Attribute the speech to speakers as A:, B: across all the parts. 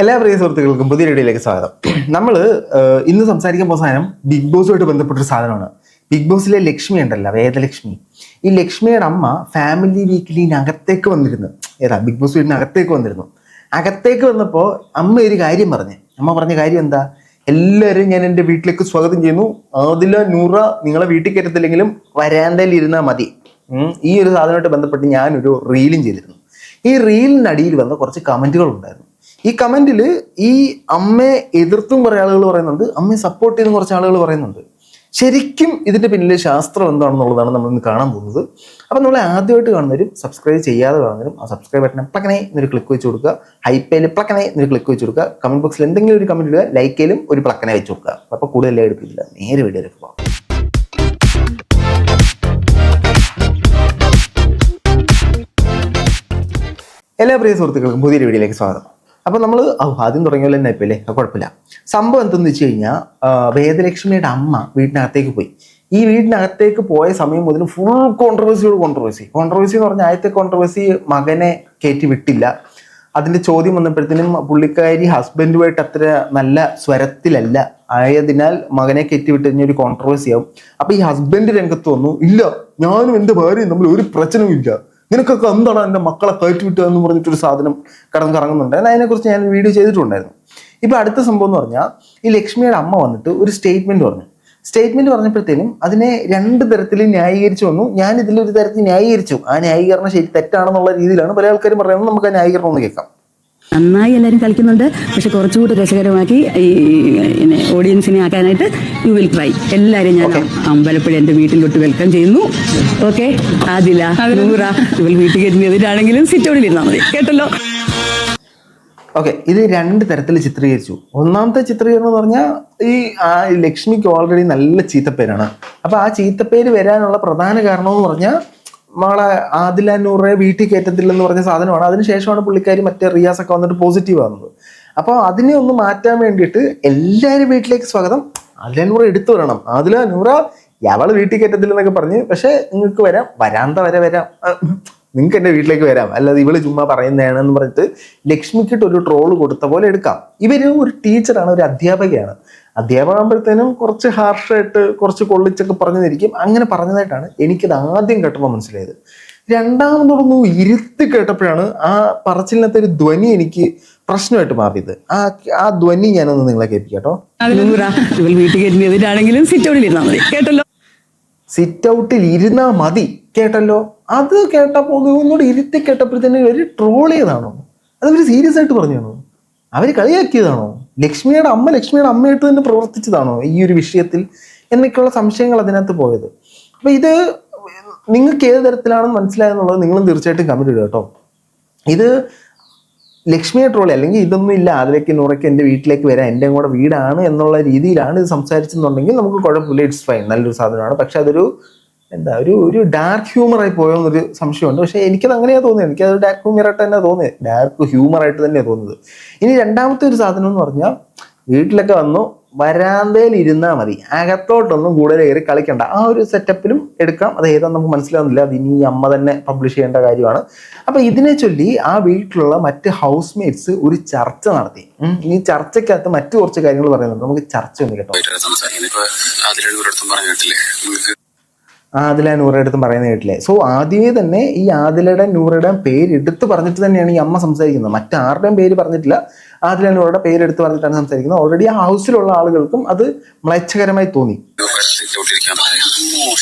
A: എല്ലാ പ്രിയ സുഹൃത്തുക്കൾക്കും പുതിയ വീഡിയോയിലേക്ക് സ്വാഗതം. നമ്മൾ ഇന്ന് സംസാരിക്കാൻ പോകുന്ന സാധനം ബിഗ് ബോസുമായിട്ട് ബന്ധപ്പെട്ടൊരു സാധനമാണ്. ബിഗ് ബോസിലെ ലക്ഷ്മി ഉണ്ടല്ലോ, വേദലക്ഷ്മി. ഈ ലക്ഷ്മിയുടെ അമ്മ ഫാമിലി വീക്കിലിനകത്തേക്ക് വന്നിരുന്നു. ബിഗ് ബോസ് വീടിനകത്തേക്ക് വന്നിരുന്നു. അകത്തേക്ക് വന്നപ്പോൾ അമ്മ ഒരു കാര്യം അമ്മ പറഞ്ഞ കാര്യം എന്താ? എല്ലാവരും ഞാൻ എൻ്റെ വീട്ടിലേക്ക് സ്വാഗതം ചെയ്യുന്നു. അതില നൂറ നിങ്ങളെ വീട്ടിൽ കയറ്റത്തില്ലെങ്കിലും വരാന്തയിൽ ഇരുന്നാൽ മതി. ഈ ഒരു സാധനമായിട്ട് ബന്ധപ്പെട്ട് ഞാനൊരു റീലും ചെയ്തിരുന്നു. ഈ റീലിനടിയിൽ വന്ന കുറച്ച് കമൻറ്റുകൾ ഉണ്ടായിരുന്നു. ഈ കമന്റിൽ ഈ അമ്മയെ എതിർത്തും കുറേ ആളുകൾ പറയുന്നുണ്ട്, അമ്മയെ സപ്പോർട്ട് ചെയ്തും കുറച്ച് ആളുകൾ പറയുന്നുണ്ട്. ശരിക്കും ഇതിന്റെ പിന്നിലെ ശാസ്ത്രം എന്താണെന്നുള്ളതാണ് നമ്മൾ ഇന്ന് കാണാൻ പോകുന്നത്. അപ്പം നമ്മൾ ആദ്യമായിട്ട് കാണുന്നവരും സബ്സ്ക്രൈബ് ചെയ്യാതെ കാണുന്നവരും ആ സബ്സ്ക്രൈബ് ബട്ടൺ പ്ലക്കനെ എന്നൊരു ക്ലിക്ക് വെച്ച് കൊടുക്കുക, ഹൈപ്പയിൽ പ്ലക്കനെ എന്നൊരു ക്ലിക്ക് വെച്ച് കൊടുക്കുക, കമന്റ് ബോക്സിൽ എന്തെങ്കിലും ഒരു കമന്റ് ഇടുക, ലൈക്കിലും ഒരു പ്ലക്കനെ വെച്ച് കൊടുക്കുക. അപ്പോൾ കൂടുതൽ എടുക്കില്ല, നേരെ വീഡിയോയിലേക്ക് പോകാം. എല്ലാ പ്രിയ സുഹൃത്തുക്കൾക്കും പുതിയൊരു വീഡിയോയിലേക്ക് സ്വാഗതം. അപ്പോൾ നമ്മൾ ആദ്യം തുടങ്ങിയല്ലോ തന്നെ ഇപ്പല്ലേ, കുഴപ്പമില്ല. സംഭവം എന്തെന്ന് വെച്ച് കഴിഞ്ഞാൽ, വേദലക്ഷ്മിയുടെ അമ്മ വീട്ടിനകത്തേക്ക് പോയി. ഈ വീട്ടിനകത്തേക്ക് പോയ സമയം മുതൽ ഫുൾ കോൺട്രവേഴ്സി എന്ന് പറഞ്ഞാൽ ആദ്യത്തെ കോൺട്രവേഴ്സി മകനെ കയറ്റി വിട്ടില്ല. അതിൻ്റെ ചോദ്യം വന്നപ്പോഴത്തേനും പുള്ളിക്കാരി ഹസ്ബൻഡുമായിട്ട് അത്ര നല്ല സ്വരത്തിലല്ല, ആയതിനാൽ മകനെ കയറ്റി വിട്ട് കഴിഞ്ഞാൽ ഒരു കോൺട്രവേഴ്സി ആവും. അപ്പോൾ ഈ ഹസ്ബൻഡ് രംഗത്ത് വന്നു, ഇല്ല ഞാനും എൻ്റെ ഭാര്യയും തമ്മിൽ ഒരു പ്രശ്നവും ഇല്ല, നിനക്കൊക്കെ എന്താണ് എൻ്റെ മക്കളെ കയറ്റി വിട്ടുക എന്ന് പറഞ്ഞിട്ടൊരു സാധനം കറങ്ങുന്നുണ്ട്. അതിനെക്കുറിച്ച് ഞാൻ വീഡിയോ ചെയ്തിട്ടുണ്ടായിരുന്നു. ഇപ്പൊ അടുത്ത സംഭവം എന്ന് പറഞ്ഞാൽ, ഈ ലക്ഷ്മിയുടെ അമ്മ വന്നിട്ട് ഒരു സ്റ്റേറ്റ്മെന്റ് പറഞ്ഞപ്പോഴത്തേനും അതിനെ രണ്ട് തരത്തിൽ ന്യായീകരിച്ചു വന്നു. ഞാൻ ഇതിലൊരു തരത്തിൽ ന്യായീകരിച്ചു. ആ ന്യായീകരണം ശരി തെറ്റാണെന്നുള്ള രീതിയിലാണ് പല ആൾക്കാരും പറയുന്നത്. നമുക്ക് ആ ന്യായീകരണം ഒന്ന് കേൾക്കാം.
B: നന്നായി എല്ലാവരും കളിക്കുന്നുണ്ട്, പക്ഷെ കുറച്ചുകൂടി രസകരമാക്കി ഈ ഓഡിയൻസിനെ ആക്കാനായിട്ട് യു വിൽ ട്രൈ. എല്ലാവരും ഞാൻ അമ്പലപ്പുഴ എൻ്റെ വീട്ടിലോട്ട് വെൽക്കം ചെയ്യുന്നു. ഓക്കെ, ആദില, നൂറ, ഇവൾ വീട്ടിൽ കയറ്റുന്നതിനാണെങ്കിലും സിറ്റൗണിൽ ഇരുന്നാൽ മതി, കേട്ടല്ലോ.
A: ഓക്കെ, ഇത് രണ്ട് തരത്തിൽ ചിത്രീകരിച്ചു. ഒന്നാമത്തെ ചിത്രീകരണം എന്ന് പറഞ്ഞാൽ, ഈ ലക്ഷ്മിക്ക് ഓൾറെഡി നല്ല ചീത്തപ്പേരാണ്. അപ്പൊ ആ ചീത്തപ്പേര് വരാനുള്ള പ്രധാന കാരണം എന്ന് പറഞ്ഞാൽ, നമ്മളെ ആദില നൂറെ വീട്ടിൽ കയറ്റത്തില്ലെന്ന് പറഞ്ഞ സാധനമാണ്. അതിനുശേഷമാണ് പുള്ളിക്കാരി മറ്റേ റിയാസ് ഒക്കെ വന്നിട്ട് പോസിറ്റീവ് ആകുന്നത്. അപ്പോൾ അതിനെ ഒന്ന് മാറ്റാൻ വേണ്ടിയിട്ട് എല്ലാവരും വീട്ടിലേക്ക് സ്വാഗതം, ആദില നൂറ എടുത്തു വരണം, ആദില നൂറ അവള് വീട്ടിൽ കയറ്റത്തില്ലെന്നൊക്കെ പറഞ്ഞ്, പക്ഷെ നിങ്ങൾക്ക് വരാം, വരാന്ത വരെ വരാം, നിങ്ങൾക്ക് എൻ്റെ വീട്ടിലേക്ക് വരാം, അല്ലാതെ ഇവള് ചുമ്മാ പറയുന്നതാണെന്ന് പറഞ്ഞിട്ട് ലക്ഷ്മിക്കിട്ട് ഒരു ട്രോള് കൊടുത്ത പോലെ എടുക്കാം. ഇവര് ഒരു ടീച്ചറാണ്, ഒരു അധ്യാപകയാണ്. അധ്യാപകമാകുമ്പോഴത്തേനും കുറച്ച് ഹാർഷായിട്ട് കുറച്ച് കൊള്ളിച്ചൊക്കെ പറഞ്ഞിരിക്കും. അങ്ങനെ പറഞ്ഞതായിട്ടാണ് എനിക്കത് ആദ്യം കേട്ടപ്പോൾ മനസ്സിലായത്. രണ്ടാമതൊന്ന് ഇരുത്തി കേട്ടപ്പോഴാണ് ആ പറച്ചിലിനകത്തെ ഒരു ധ്വനി എനിക്ക് പ്രശ്നമായിട്ട് മാറിയത്. ആ ധ്വനി ഞാനൊന്ന് നിങ്ങളെ കേൾപ്പിക്കാട്ടോ.
B: വീട്ടിൽ കയറ്റുന്നതിനാണെങ്കിലും സിറ്റൗണിൽ ഇരുന്നാൽ മതി, കേട്ടല്ലോ.
A: സിറ്റ് ഔട്ടിൽ ഇരുന്നാ മതി, കേട്ടല്ലോ. അത് കേട്ടപ്പോൾ ഒന്നുകൂടി ഇരുത്തി കേട്ടപ്പോഴത്തേന് ഒരു ട്രോൾ ചെയ്താണോ, അതവര് സീരിയസ് ആയിട്ട് പറഞ്ഞാണോ, അവര് കളിയാക്കിയതാണോ, ലക്ഷ്മിയുടെ അമ്മയായിട്ട് തന്നെ പ്രവർത്തിച്ചതാണോ ഈ ഒരു വിഷയത്തിൽ എന്നൊക്കെയുള്ള സംശയങ്ങൾ അതിനകത്ത് പോയത്. അപ്പൊ ഇത് നിങ്ങൾക്ക് ഏത് തരത്തിലാണെന്ന് മനസ്സിലായെന്നുള്ളത് നിങ്ങളും തീർച്ചയായിട്ടും കമന്റ് ഇടുക കേട്ടോ. ഇത് ലക്ഷ്മിയെ ട്രോളി, അല്ലെങ്കിൽ ഇതൊന്നും ഇല്ല, അതിലേക്ക് നൂറയ്ക്ക് എൻ്റെ വീട്ടിലേക്ക് വരാം, എൻ്റെ കൂടെ വീടാണ് എന്നുള്ള രീതിയിലാണ് ഇത് സംസാരിച്ചെന്നുണ്ടെങ്കിൽ നമുക്ക് കുഴപ്പമില്ല, ഇറ്റ്സ് ഫൈൻ, നല്ലൊരു സാധനമാണ്. പക്ഷെ അതൊരു ഒരു ഡാർക്ക് ഹ്യൂമറായി പോയോ എന്നൊരു സംശയമുണ്ട്. പക്ഷെ എനിക്കത് അങ്ങനെയാണ് തോന്നിയത്, എനിക്കത് ഡാർക്ക് ഹ്യൂമറായിട്ട് തന്നെ തോന്നിയത്, ഡാർക്ക് ഹ്യൂമറായിട്ട് തന്നെയാണ് തോന്നുന്നത്. ഇനി രണ്ടാമത്തെ ഒരു സാധനം എന്ന് പറഞ്ഞാൽ, വീട്ടിലൊക്കെ വന്നു വരാന്തയിൽ ഇരുന്നാൽ മതി, അകത്തോട്ടൊന്നും കൂടുതൽ കയറി കളിക്കണ്ട, ആ ഒരു സെറ്റപ്പിലും എടുക്കാം. അത് ഏതാണെന്ന് നമുക്ക് മനസ്സിലാവുന്നില്ല, അത് ഇനി അമ്മ തന്നെ പബ്ലിഷ് ചെയ്യേണ്ട കാര്യമാണ്. അപ്പൊ ഇതിനെ ചൊല്ലി ആ വീട്ടിലുള്ള മറ്റ് ഹൗസ് മേറ്റ്സ് ഒരു ചർച്ച നടത്തി. ഈ ചർച്ചക്കകത്ത് മറ്റു കുറച്ച് കാര്യങ്ങൾ പറയുന്നുണ്ട്, നമുക്ക് ചർച്ച ഒന്ന് കേട്ടോ. ആദില നൂറയുടെ അടുത്തും പറയുന്ന കേട്ടില്ലേ. സോ ആദ്യമേ തന്നെ ഈ ആദിലയുടെ നൂറയുടെ പേര് എടുത്ത് പറഞ്ഞിട്ട് തന്നെയാണ് ഈ അമ്മ സംസാരിക്കുന്നത്. മറ്റാരുടെയും പേര് പറഞ്ഞിട്ടില്ല, ആദില നൂറയുടെ പേര് എടുത്ത് പറഞ്ഞിട്ടാണ് സംസാരിക്കുന്നത്. ഓൾറെഡി ആ ഹൗസിലുള്ള ആളുകൾക്കും അത് മ്ലേച്ഛകരമായി തോന്നി.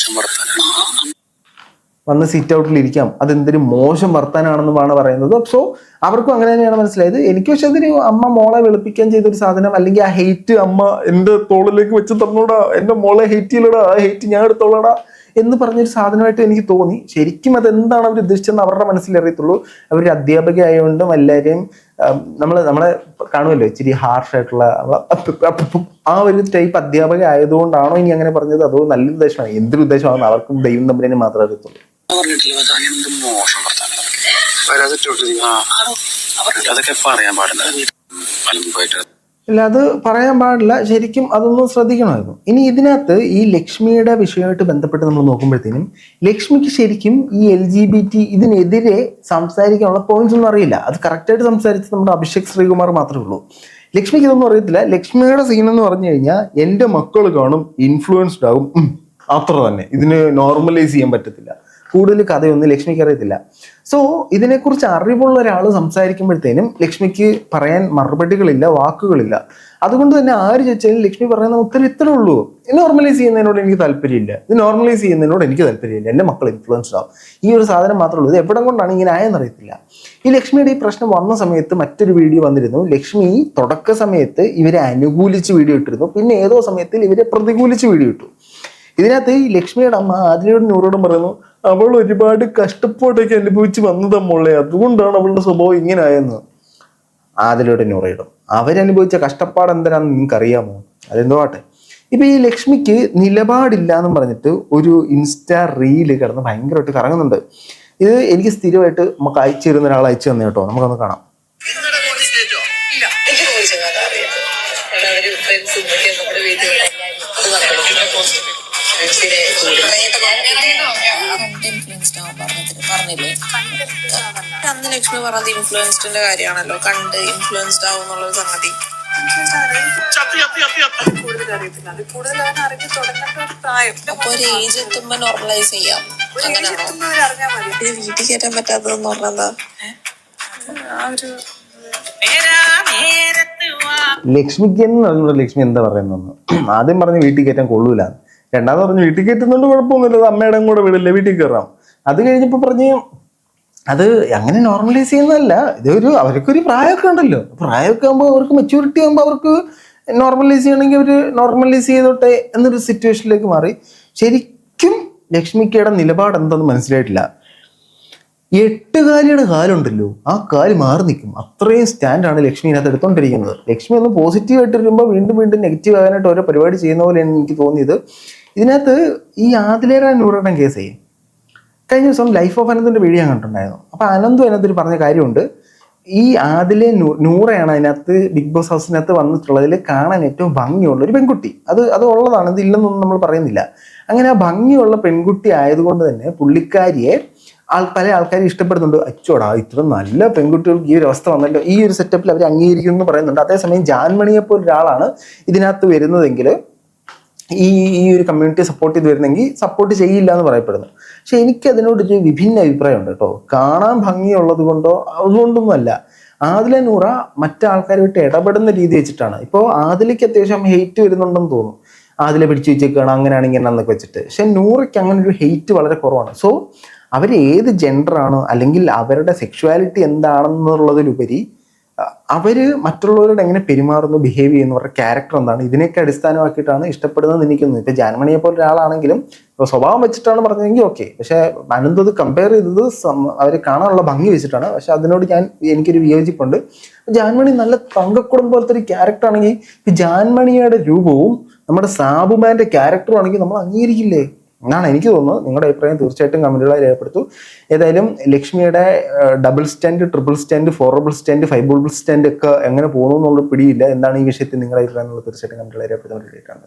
A: വന്ന് സിറ്റ് ഔട്ടിൽ ഇരിക്കാം, അതെന്തൊരു മോശം വർത്താനാണെന്നുമാണ് പറയുന്നത്. സോ അവർക്കും അങ്ങനെ തന്നെയാണ് മനസ്സിലായത്. എനിക്ക് പക്ഷെ അതൊരു അമ്മ മോളെ വെളുപ്പിക്കാൻ ചെയ്തൊരു സാധനം, അല്ലെങ്കിൽ ആ ഹെയ്റ്റ് അമ്മ എൻ്റെ തോളിലേക്ക് വെച്ച് തന്നോടാ, എൻ്റെ മോളെ ഹെയ്റ്റ് ചെയ്യലടാ, ആ ഹെയ്റ്റ് ഞാൻ എടുത്തോളടാ എന്ന് പറഞ്ഞൊരു സാധനമായിട്ട് എനിക്ക് തോന്നി. ശരിക്കും അതെന്താണ് അവർ ഉദ്ദേശിച്ചതെന്ന് അവരുടെ മനസ്സിലറിയത്തുള്ളൂ. അവർ അധ്യാപക ആയതുകൊണ്ടും എല്ലാവരെയും നമ്മളെ കാണുമല്ലോ ഇച്ചിരി ഹാർഷായിട്ടുള്ള ആ ഒരു ടൈപ്പ് അധ്യാപക ആയതുകൊണ്ടാണോ ഇനി അങ്ങനെ പറഞ്ഞത്, അതോ നല്ലൊരു ഉദ്ദേശമാണ്, എന്തൊരു ഉദ്ദേശമാണെന്ന് അവർക്കും ദൈവം തമ്പുരാനെ മാത്രമേ അറിയത്തുള്ളൂ. അല്ല, അത് പറയാൻ പാടില്ല. ശരിക്കും അതൊന്നും ശ്രദ്ധിക്കണമായിരുന്നു. ഇനി ഇതിനകത്ത് ഈ ലക്ഷ്മിയുടെ വിഷയമായിട്ട് ബന്ധപ്പെട്ട് നമ്മൾ നോക്കുമ്പോഴത്തേനും ലക്ഷ്മിക്ക് ശരിക്കും ഈ LGBT ഇതിനെതിരെ സംസാരിക്കാനുള്ള പോയിന്റ്സ് ഒന്നും അറിയില്ല. അത് കറക്റ്റായിട്ട് സംസാരിച്ചത് നമ്മുടെ അഭിഷേക് ശ്രീകുമാർ മാത്രമേ ഉള്ളൂ. ലക്ഷ്മിക്ക് ഇതൊന്നും അറിയത്തില്ല. ലക്ഷ്മിയുടെ സീൻ എന്ന് പറഞ്ഞു കഴിഞ്ഞാൽ എൻ്റെ മക്കൾ കാണും, ഇൻഫ്ലുവൻസ്ഡ് ആകും, അത്ര തന്നെ. ഇതിന് നോർമലൈസ് ചെയ്യാൻ പറ്റത്തില്ല. കൂടുതൽ കഥയൊന്നും ലക്ഷ്മിക്ക് അറിയത്തില്ല. സോ ഇതിനെക്കുറിച്ച് അറിവുള്ള ഒരാൾ സംസാരിക്കുമ്പോഴത്തേനും ലക്ഷ്മിക്ക് പറയാൻ മറുപടികളില്ല, വാക്കുകളില്ല. അതുകൊണ്ട് തന്നെ ആര് ചോദിച്ചാലും ലക്ഷ്മി പറയുന്ന ഉത്തരം ഇത്രേ ഉള്ളൂ: നോർമലൈസ് ചെയ്യുന്നതിനോട് എനിക്ക് താല്പര്യമില്ല, ഇത് നോർമലൈസ് ചെയ്യുന്നതിനോട് എനിക്ക് താല്പര്യമില്ല, എൻ്റെ മക്കൾ ഇൻഫ്ലുവൻസ്ഡ് ആവും. ഈ ഒരു സാധനം മാത്രമേ ഉള്ളൂ. ഇത് എവിടെ കൊണ്ടാണ് ഇങ്ങനെ ആയെന്നറിയത്തില്ല. ഈ ലക്ഷ്മിയുടെ ഈ പ്രശ്നം വന്ന സമയത്ത് മറ്റൊരു വീഡിയോ വന്നിരുന്നു. ലക്ഷ്മി തുടക്ക സമയത്ത് ഇവരെ അനുകൂലിച്ച് വീഡിയോ ഇട്ടിരുന്നു, പിന്നെ ഏതോ സമയത്തിൽ ഇവരെ പ്രതികൂലിച്ച് വീഡിയോ ഇട്ടു. ഇതിനകത്ത് ഈ ലക്ഷ്മിയുടെ അമ്മ ആദിലയോടും നൂറോടും പറയുന്നു, അവൾ ഒരുപാട് കഷ്ടപ്പാടൊക്കെ അനുഭവിച്ച് വന്നതാ മോളെ, അതുകൊണ്ടാണ് അവളുടെ സ്വഭാവം ഇങ്ങനെ ആയെന്ന്. ആദിലയോടും നൂറയോടും അവരനുഭവിച്ച കഷ്ടപ്പാട് എന്തിനാന്ന് നിങ്ങൾക്ക് അറിയാമോ? അതെന്തോ ആട്ടെ. ഇപ്പൊ ഈ ലക്ഷ്മിക്ക് നിലപാടില്ല എന്നും പറഞ്ഞിട്ട് ഒരു ഇൻസ്റ്റാ റീല് കിടന്ന് ഭയങ്കരമായിട്ട് കറങ്ങുന്നുണ്ട്. ഇത് എനിക്ക് സ്ഥിരമായിട്ട് നമുക്ക് അയച്ചു തരുന്ന ഒരാൾ അയച്ചു തന്നെ കേട്ടോ. നമുക്കൊന്ന് കാണാം.
C: പറഞ്ഞില്ലേ അന്ന് ലക്ഷ്മി പറഞ്ഞത് ഇൻഫ്ലുവൻസ്ഡിന്റെ കാര്യമാണല്ലോ, കണ്ട് ഇൻഫ്ലുവൻസ്ഡ് ആവും എന്നുള്ളൊരു സംഗതി. അപ്പൊ ഒരു ഏജ് എത്തുമ്പോ നോർമലൈസ് ചെയ്യാം, അങ്ങനെയാണോ? ഇത് വീട്ടിൽ കയറ്റാൻ പറ്റാത്തതെന്ന് പറഞ്ഞാ
A: ലക്ഷ്മിക്ക് തന്നെ ലക്ഷ്മി എന്താ പറയുന്നതെന്ന്. ആദ്യം പറഞ്ഞ് വീട്ടിൽ കയറ്റാൻ കൊള്ളൂല, രണ്ടാമത് പറഞ്ഞ് വീട്ടിൽ കയറ്റുന്നുണ്ട് കുഴപ്പമൊന്നുമില്ല, അമ്മയുടെ കൂടെ വീടില്ല, വീട്ടിൽ കയറാം. അത് കഴിഞ്ഞപ്പോൾ പറഞ്ഞ് അത് അങ്ങനെ നോർമലൈസ് ചെയ്യുന്നതല്ല, ഇതൊരു അവർക്കൊരു പ്രായമൊക്കെ ഉണ്ടല്ലോ. പ്രായമൊക്കെ ആകുമ്പോൾ അവർക്ക് മെച്യൂരിറ്റി ആകുമ്പോൾ അവർക്ക് നോർമലൈസ് ചെയ്യണമെങ്കിൽ അവർ നോർമലൈസ് ചെയ്തോട്ടെ എന്നൊരു സിറ്റുവേഷനിലേക്ക് മാറി. ശരിക്കും ലക്ഷ്മിക്കയുടെ നിലപാട് എന്താണെന്ന് മനസ്സിലായിട്ടില്ല. 8 കാലിയുടെ കാലുണ്ടല്ലോ, ആ കാല് മാറി നിൽക്കും, അത്രയും സ്റ്റാൻഡാണ് ലക്ഷ്മി ഇതിനകത്ത് എടുത്തോണ്ടിരിക്കുന്നത്. ലക്ഷ്മി ഒന്ന് പോസിറ്റീവായിട്ട് വരുമ്പോൾ വീണ്ടും വീണ്ടും നെഗറ്റീവ് ആകാനായിട്ട് ഓരോ പരിപാടി ചെയ്യുന്ന പോലെയാണ് എനിക്ക് തോന്നിയത്. ഇതിനകത്ത് ഈ ആദിലേര നൂറുടെ കേസ് കഴിഞ്ഞ ദിവസം ലൈഫ് ഓഫ് അനന്തിന്റെ വീഡിയോ ഞാൻ കണ്ടിട്ടുണ്ടായിരുന്നു. അപ്പൊ അനന്തും അതിനകത്ത് പറഞ്ഞ കാര്യമുണ്ട്. ഈ ആദിലെ നൂറയാണ് അതിനകത്ത് ബിഗ് ബോസ് ഹൗസിനകത്ത് വന്നിട്ടുള്ളതിൽ കാണാൻ ഏറ്റവും ഭംഗിയുള്ള ഒരു പെൺകുട്ടി. അത് ഉള്ളതാണ്, ഇത് ഇല്ലെന്നൊന്നും നമ്മൾ പറയുന്നില്ല. അങ്ങനെ ആ ഭംഗിയുള്ള പെൺകുട്ടി ആയതുകൊണ്ട് തന്നെ പുള്ളിക്കാരിയെ പല ആൾക്കാരും ഇഷ്ടപ്പെടുന്നുണ്ട്. അച്ചോടാ, ഇത്ര നല്ല പെൺകുട്ടികൾക്ക് ഈ ഒരു അവസ്ഥ വന്നല്ലോ, ഈ ഒരു സെറ്റപ്പിൽ അവർ അംഗീകരിക്കുന്നു എന്ന് പറയുന്നുണ്ട്. അതേസമയം ജാൻമണിയെപ്പോലെ ഒരാളാണ് ഇതിനകത്ത് വരുന്നതെങ്കിൽ ഈ ഒരു കമ്മ്യൂണിറ്റി സപ്പോർട്ട് ചെയ്ത് വരുന്നെങ്കിൽ സപ്പോർട്ട് ചെയ്യില്ല എന്ന് പറയപ്പെടുന്നു. പക്ഷെ എനിക്ക് അതിനോടൊരു വിഭിന്ന അഭിപ്രായമുണ്ട് കേട്ടോ. കാണാൻ ഭംഗിയുള്ളത് കൊണ്ടോ അതുകൊണ്ടൊന്നുമല്ല. ആദില നൂറ മറ്റാൾക്കാരുമായിട്ട് ഇടപെടുന്ന രീതി വെച്ചിട്ടാണ്. ഇപ്പോൾ ആദിലയ്ക്ക് അത്യാവശ്യം ഹെയ്റ്റ് വരുന്നുണ്ടെന്ന് തോന്നുന്നു, ആദിലെ പിടിച്ചു വെച്ചേക്കാണ് അങ്ങനെയാണ് ഇങ്ങനെയാണെന്നൊക്കെ വെച്ചിട്ട്. പക്ഷെ നൂറയ്ക്ക് അങ്ങനെ ഒരു ഹെയ്റ്റ് വളരെ കുറവാണ്. സോ അവർ ഏത് ജെൻഡറാണ് അല്ലെങ്കിൽ അവരുടെ സെക്ഷുവാലിറ്റി എന്താണെന്നുള്ളതിലുപരി അവര് മറ്റുള്ളവരോട് എങ്ങനെ പെരുമാറുന്നു, ബിഹേവ് ചെയ്യുന്നു, അവരുടെ ക്യാരക്ടർ എന്താണ്, ഇതിനൊക്കെ അടിസ്ഥാനമാക്കിയിട്ടാണ് ഇഷ്ടപ്പെടുന്നത് എനിക്കൊന്നും. ഇപ്പൊ ജാൻമണിയെ പോലെ ഒരാളാണെങ്കിലും ഇപ്പൊ സ്വഭാവം വെച്ചിട്ടാണ് പറഞ്ഞതെങ്കിൽ ഓക്കെ. പക്ഷെ അനന്തത് കമ്പയർ ചെയ്തത് അവർ കാണാനുള്ള ഭംഗി വെച്ചിട്ടാണ്. പക്ഷെ അതിനോട് എനിക്കൊരു വിയോജിപ്പുണ്ട്. ജാൻമണി നല്ല തങ്കക്കുടം പോലത്തെ ഒരു ക്യാരക്ടർ ആണെങ്കിൽ ഈ ജാൻമണിയുടെ രൂപവും നമ്മുടെ സാബുമാന്റെ ക്യാരക്ടറും ആണെങ്കിൽ നമ്മൾ അംഗീകരിക്കില്ലേ എന്നാണ് എനിക്ക് തോന്നുന്നത്. നിങ്ങളുടെ അഭിപ്രായം തീർച്ചയായിട്ടും കമന്റുകളായി രേഖപ്പെടുത്തൂ. ഏതായാലും ലക്ഷ്മിയുടെ double stand, triple stand, 4 stand, 5 stand ഒക്കെ എങ്ങനെ പോകുന്നു എന്നുള്ള പിടിയില്ല. എന്താണ് ഈ വിഷയത്തിൽ നിങ്ങളുടെ അഭിപ്രായം എന്നുള്ളത് തീർച്ചയായിട്ടും കമന്റുകളായി രേഖപ്പെടുത്താൻ വേണ്ടിയിട്ടാണ്.